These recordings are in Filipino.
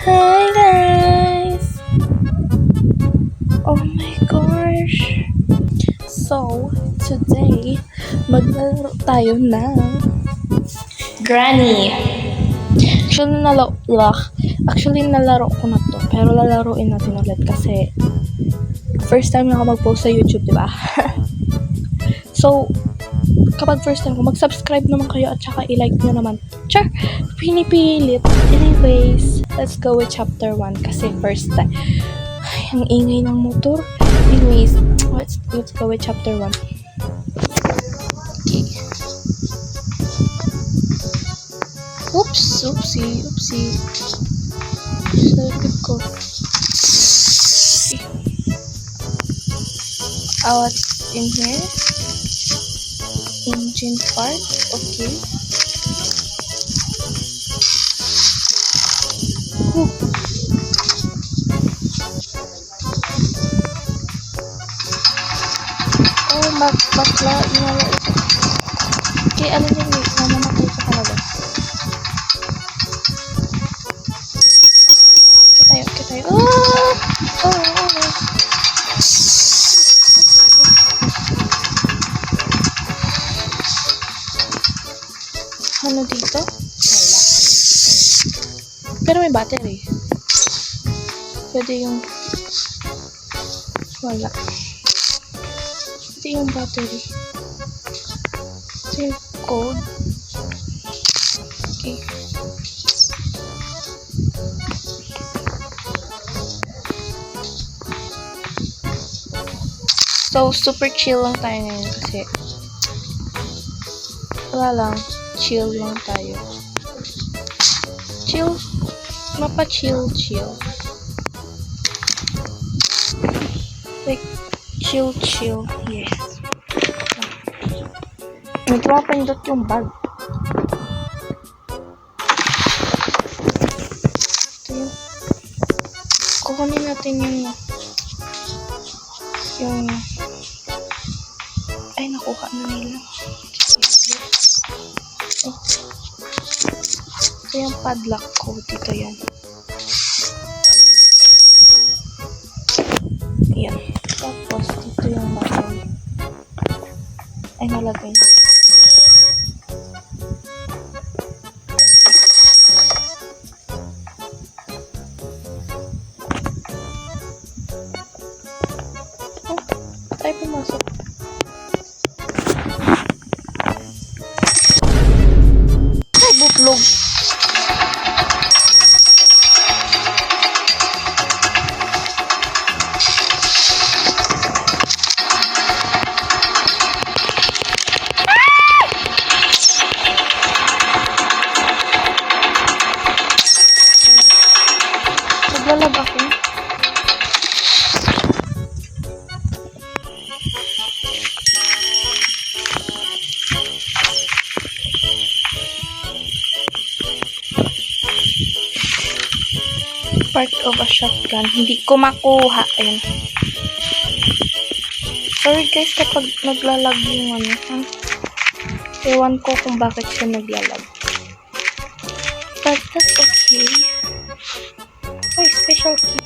Hi guys! Oh my gosh! So, today, maglalaro tayo ng Granny. Actually, nalaro ko na to. Pero lalaruin natin ulit kasi first time na ako mag-post sa YouTube, diba? So, kapag first time ko, mag-subscribe naman kayo at saka i-like nyo naman. Char! Pinipilit. Anyways, let's go with chapter 1 kasi first time. Ay, ang ingay ng motor. Anyways, let's go with chapter 1. Okay. Oopsie. Sabi ko. Okay. What's in here? Engine part, okay. Oh, bakla, inala ito. Okay, alam niyo, wait, namamatay ka talaga. Okay tayo. Oh. Ano dito? Wala. Pero may battery. Pwede yung... Wala. Pwede yung battery. Ito yung code. Okay. So, super chill lang tayo ngayon kasi wala lang. Chill lang tayo. Chill. Mapa-chill. Like, chill. Yeah. May tumapindot yung bag. Ito yung... Kukunin natin yung... Ay, nakuha na nila. Ito yung padlock ko. Dito yan. Ayan. Tapos, dito yung battery. Ay, nalagay na. Oh, tayo pumasok. Ay, butlog. Naglalab ako. Part of a shotgun. Hindi ko makuha. Ayun. Sorry guys kapag naglalag yung ano. Ewan ko kung bakit siya naglalag. But that's okay. Ay, special key.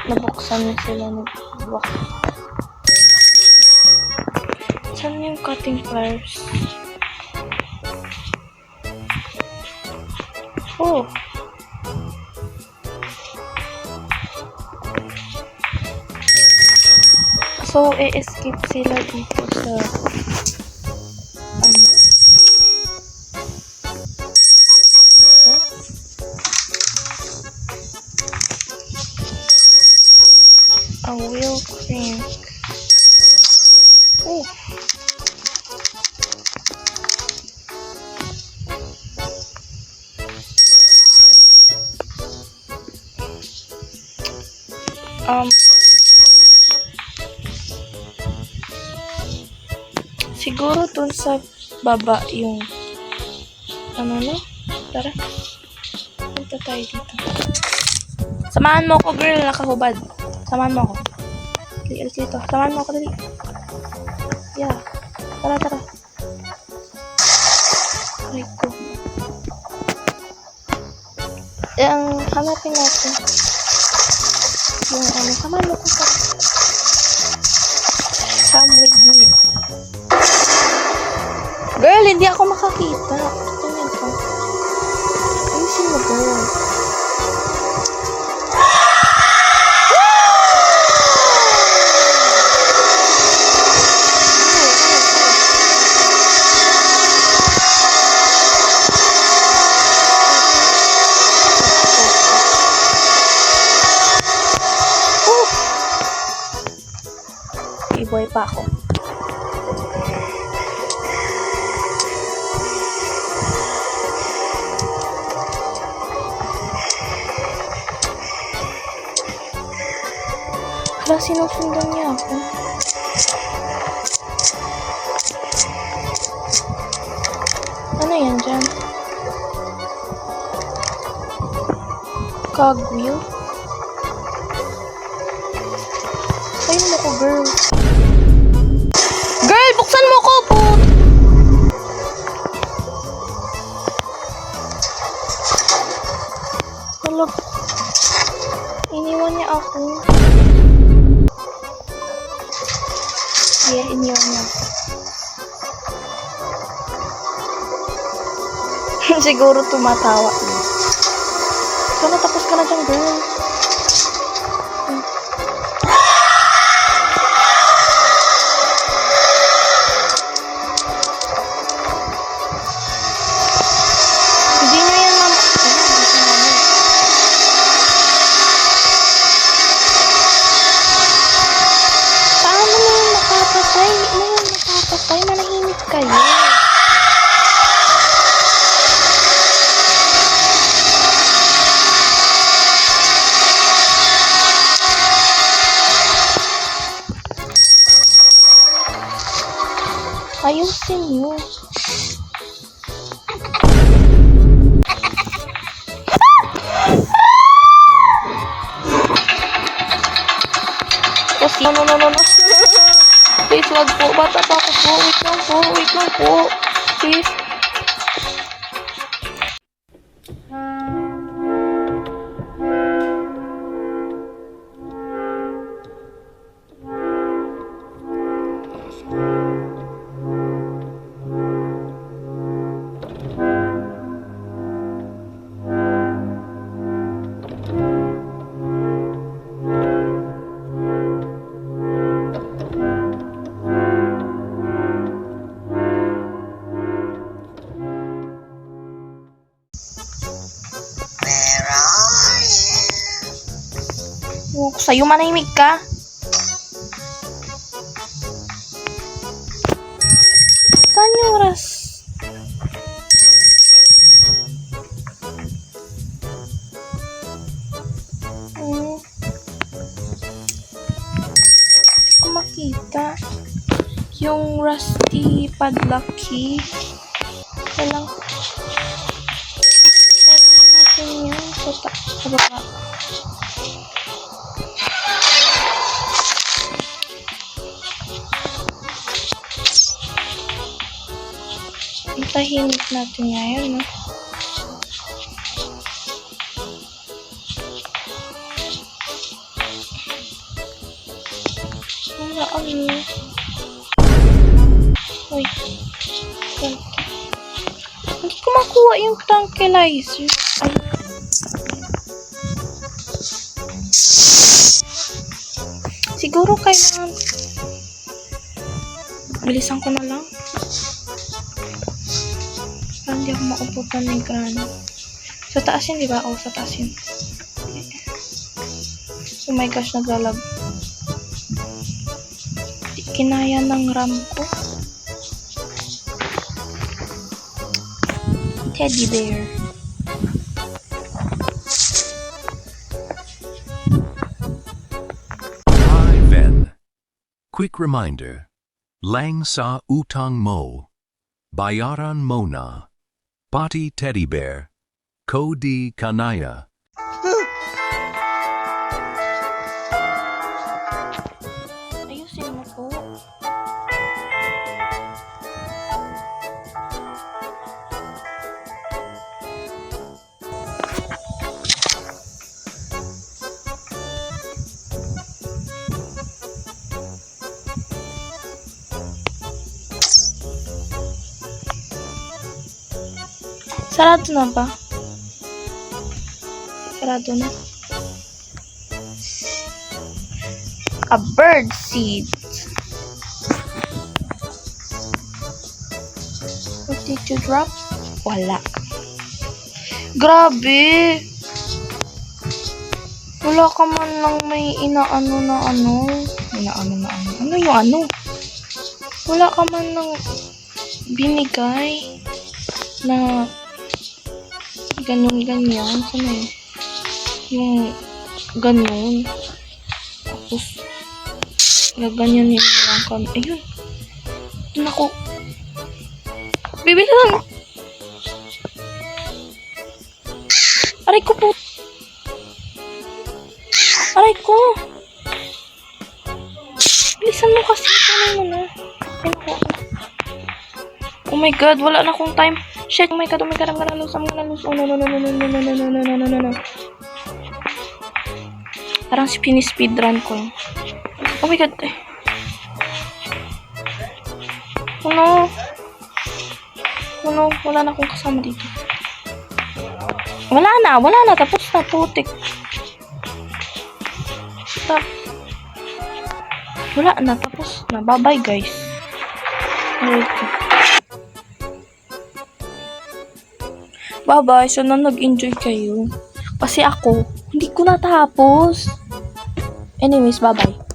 Nabuksan na sila ng buwak. Saan yung cutting pliers? Oh! So, e-escape sila dito sa ano? Ito? A wheel crank. Oh! Siguro dun sa baba yung ano no? Tara. Punta tayo dito. Samahan mo ako, girl. Nakahubad. Samahan mo ako. Dali, alis dito. Samahan mo ako, dali. Yeah. Tara. Aray ko. Hanapin natin. Yung sama mo ko sa... Come with me. Girl, hindi ako makakita. Tingnan ko. Ayusin mo, girl. Boy pa ako. Hala, sinusundan niya ako. Ano yan dyan? Cogwheel? Ayun mo ko, girl. Girl, buksan mo ko po! Hala, iniwan niya ako. Yeah, iniwan niya. Siguro tumatawa. Sana tapos ka na dyan, girl. Ay, manahimik kayo. Ayusin nyo. No. Please, wag po. Bata pa ako po. Wait lang po. Please. Sa'yo, manahimik ka. Saan yung oras? Hindi ko makita. Yung rusty padlock key. Kailangan natin yun. Sa baba. Tahimik natin ngayon, no? Uy. Hindi ko makuha yung tranquilizer. Ay. Siguro kailangan bilisan ko na lang. Hindi ako mauputan ng grano. Sa taas yun, di ba? Oo, sa taas yun. Oh my gosh, naglalag. Di kinaya ng RAM ko. Teddy bear. Hi, Ven. Quick reminder. Lang sa utang mo. Bayaran mo na. Pati teddy bear. Ko di kanaya. Ayusin mo po. Sarado na ba? Sarado na. A bird seed. What did you drop? Wala. Grabe! Wala ka man lang may inaano na ano. Inaano na ano. Ano yung ano? Wala ka man lang binigay na ganyan. Sana yun? Yung ganun. Tapos, gaganyan yung lang kami. Ayun. Naku. Bibili lang. Aray ko po. Aray ko. Bilisan mo kasi. Ano mo na. Ay, naku. Oh my god, wala na akong time. Shit, oh my god, I'm gonna lose. Oh no. Parang speedrun ko. Oh my god. Oh no, wala na akong kasama dito. Wala na, tapos na, putik. Wala na, tapos na. Bye-bye, guys. Bye-bye. So, nag-enjoy kayo. Kasi ako, hindi ko natapos. Anyways, bye-bye.